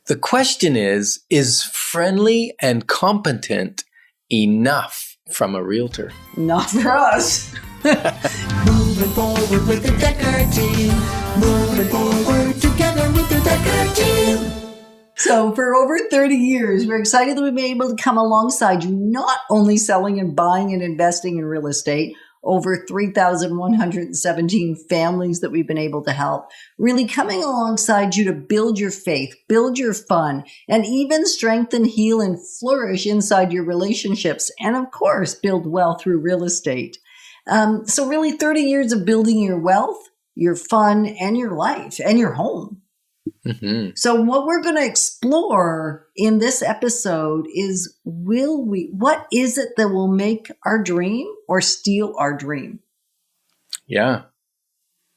The question is friendly and competent enough from a realtor? Not for us. Moving forward with the Decker team. Moving forward together with the Decker team. So for over 30 years, we're excited that we've been able to come alongside you, not only selling and buying and investing in real estate, over 3,117 families that we've been able to help, really coming alongside you to build your faith, build your fun, and even strengthen, heal, and flourish inside your relationships, and of course, build wealth through real estate. So really 30 years of building your wealth, your fun, and your life, and your home. Mm-hmm. So what we're going to explore in this episode is, what is it that will make our dream or steal our dream? Yeah.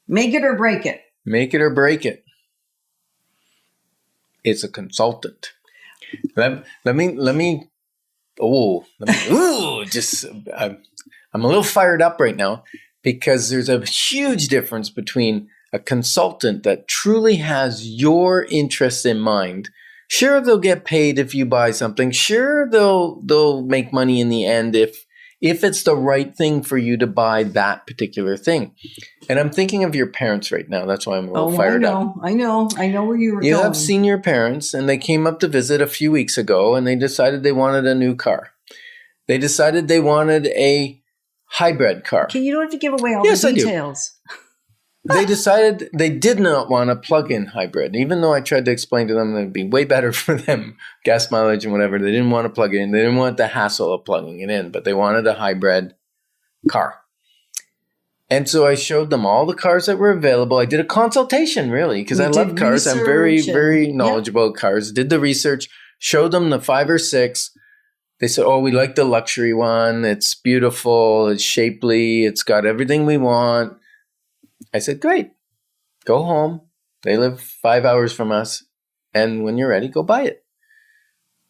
Make it or break it. Make it or break it. It's a consultant. I'm a little fired up right now because there's a huge difference between a consultant that truly has your interests in mind. Sure, they'll get paid if you buy something. Sure, they'll make money in the end if it's the right thing for you to buy that particular thing. And I'm thinking of your parents right now. That's why I'm a little fired up. I know where you were going. You have senior parents, and they came up to visit a few weeks ago, and they decided they wanted a new car. They decided they wanted a hybrid car. Okay, you don't have to give away all the details. They decided they did not want a plug-in hybrid, even though I tried to explain to them that it'd be way better for them, gas mileage and whatever. They didn't want to plug it in. They didn't want the hassle of plugging it in, but they wanted a hybrid car. And so I showed them all the cars that were available. I did a consultation, really, because I love cars. I'm very, very knowledgeable about cars. Did the research, showed them the 5 or 6. They said, oh, we like the luxury one. It's beautiful. It's shapely. It's got everything we want. I said, great, go home. They live 5 hours from us. And when you're ready, go buy it.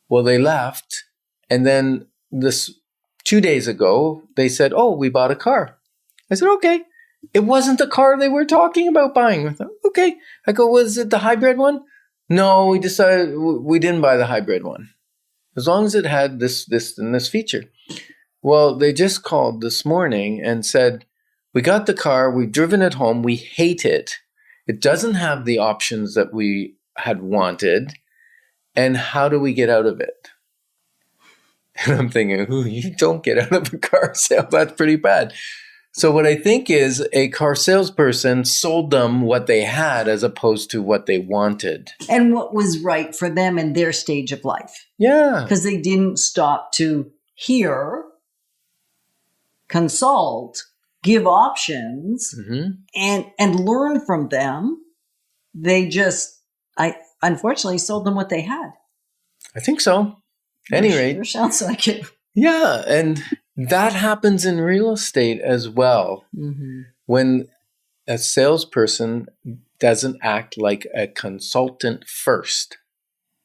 Well, they left. And then 2 days ago, they said, oh, we bought a car. I said, okay. It wasn't the car they were talking about buying. I thought, okay. I go, was it the hybrid one? No, we decided we didn't buy the hybrid one. As long as it had this, and this feature. Well, they just called this morning and said, we got the car, we've driven it home, we hate it. It doesn't have the options that we had wanted. And how do we get out of it? And I'm thinking, you don't get out of a car sale. That's pretty bad. So what I think is a car salesperson sold them what they had as opposed to what they wanted. And what was right for them in their stage of life. Yeah. Because they didn't stop to hear, consult, give options, and learn from them. They just, unfortunately sold them what they had. I think so. At any rate. Sure sounds like it. Yeah. And that happens in real estate as well. When a salesperson doesn't act like a consultant first.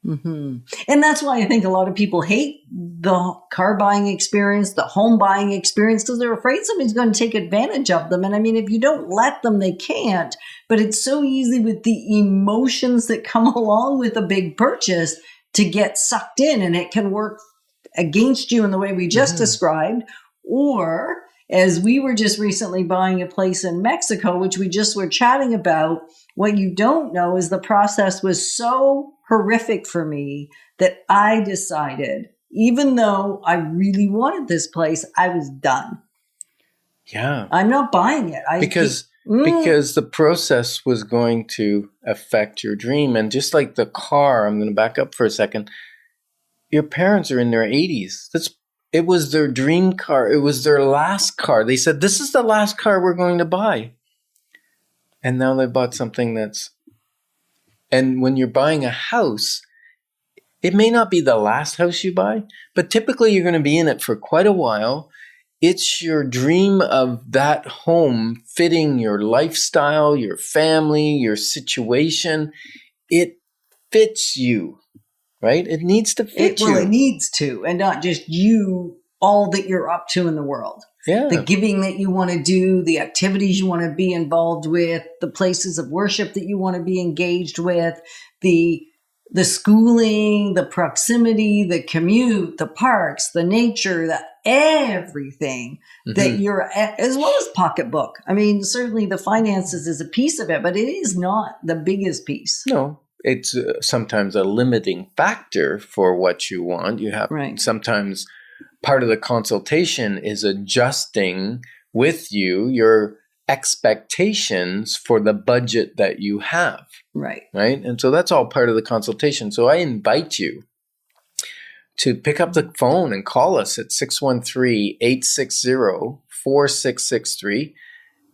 And that's why I think a lot of people hate the car buying experience, the home buying experience, because they're afraid somebody's going to take advantage of them. And I mean, if you don't let them, they can't. But it's so easy with the emotions that come along with a big purchase to get sucked in, and it can work against you in the way we just described. Or as we were just recently buying a place in Mexico, which we just were chatting about, what you don't know is the process was so horrific for me that I decided, even though I really wanted this place, I was done. Yeah. I'm not buying it. Because the process was going to affect your dream. And just like the car, I'm going to back up for a second. Your parents are in their 80s. It was their dream car. It was their last car. They said, this is the last car we're going to buy. And now they bought something and when you're buying a house, it may not be the last house you buy, but typically you're going to be in it for quite a while. It's your dream of that home fitting your lifestyle, your family, your situation. It fits you, right? It needs to fit you. Well, it needs to, and not just you, all that you're up to in the world. Yeah. The giving that you want to do, the activities you want to be involved with, the places of worship that you want to be engaged with, the the schooling, the proximity, the commute, the parks, the nature, everything that you're at, as well as pocketbook. I mean, certainly the finances is a piece of it, but it is not the biggest piece. No, it's sometimes a limiting factor for what you want. You have sometimes part of the consultation is adjusting with you your expectations for the budget that you have. Right. And so that's all part of the consultation. So I invite you to pick up the phone and call us at 613-860-4663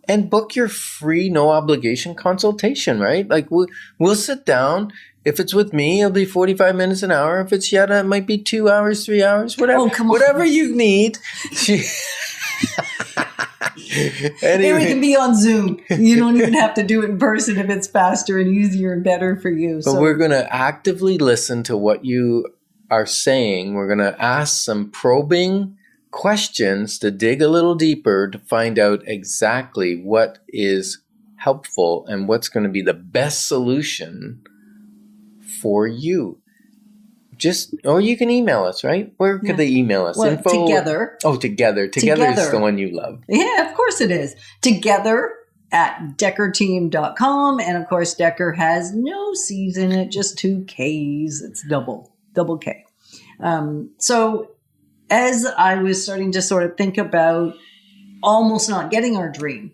and book your free, no obligation consultation, right? Like we'll sit down. If it's with me, it'll be 45 minutes an hour. If it's Yetta, it might be 2 hours, 3 hours, whatever. Oh, come on. Whatever you need. Anyway, we can be on Zoom. You don't even have to do it in person if it's faster and easier and better for you. But we're going to actively listen to what you are saying. We're going to ask some probing questions to dig a little deeper to find out exactly what is helpful and what's going to be the best solution for you. Or you can email us, right? Where could they email us? Well, Together. Oh, Together. Together is the one you love. Yeah, of course it is. Together@deckerteam.com. And of course, Decker has no C's in it, just 2 K's. It's double K. So as I was starting to sort of think about almost not getting our dream,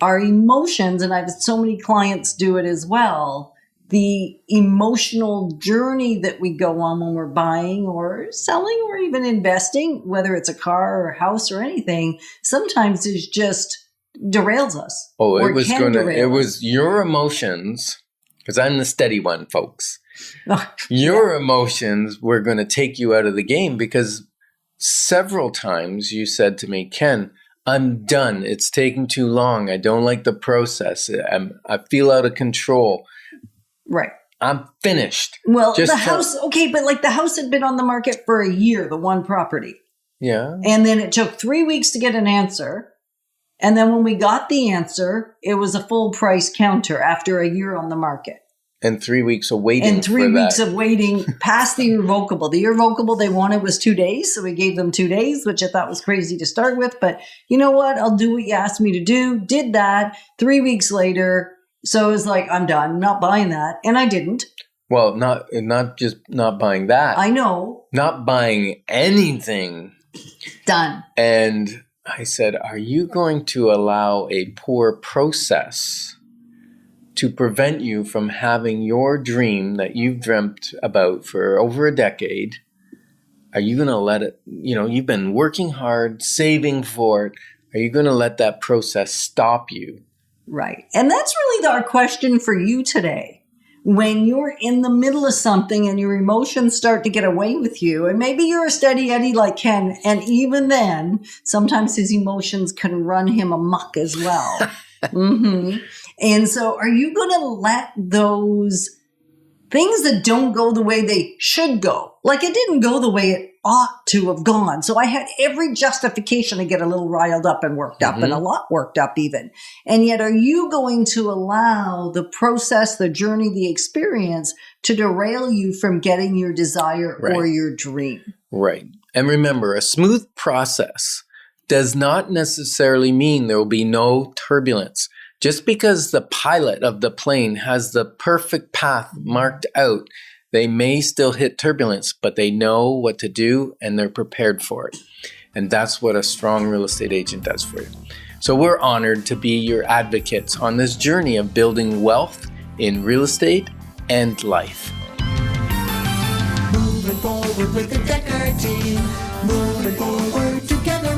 our emotions, and I've had so many clients do it as well, the emotional journey that we go on when we're buying or selling or even investing, whether it's a car or a house or anything, sometimes it just derails us. Oh, it was your emotions, because I'm the steady one, folks. Your emotions were going to take you out of the game, because several times you said to me, Ken, I'm done. It's taking too long. I don't like the process. I feel out of control. Right. I'm finished. Well, the house had been on the market for a year, the one property. Yeah. And then it took 3 weeks to get an answer. And then when we got the answer, it was a full price counter after a year on the market. And 3 weeks of waiting. And 3 weeks of waiting past the irrevocable. The irrevocable they wanted was 2 days. So we gave them 2 days, which I thought was crazy to start with. But you know what? I'll do what you asked me to do. Did that. 3 weeks later. So it was like, I'm done. I'm not buying that. And I didn't. Well, not just not buying that. I know. Not buying anything. Done. And I said, are you going to allow a poor process to prevent you from having your dream that you've dreamt about for over a decade? Are you going to let it, you've been working hard, saving for it. Are you going to let that process stop you? Right. And that's really our question for you today. When you're in the middle of something and your emotions start to get away with you, and maybe you're a steady Eddie like Ken, and even then, sometimes his emotions can run him amok as well. And so are you going to let those things that don't go the way they should go, like it didn't go the way it ought to have gone. So I had every justification to get a little riled up and worked up and a lot worked up even. And yet are you going to allow the process, the journey, the experience to derail you from getting your desire or your dream? Right. And remember, a smooth process does not necessarily mean there will be no turbulence. Just because the pilot of the plane has the perfect path marked out, they may still hit turbulence, but they know what to do and they're prepared for it. And that's what a strong real estate agent does for you. So we're honored to be your advocates on this journey of building wealth in real estate and life. Moving forward with the Decker team. Moving forward together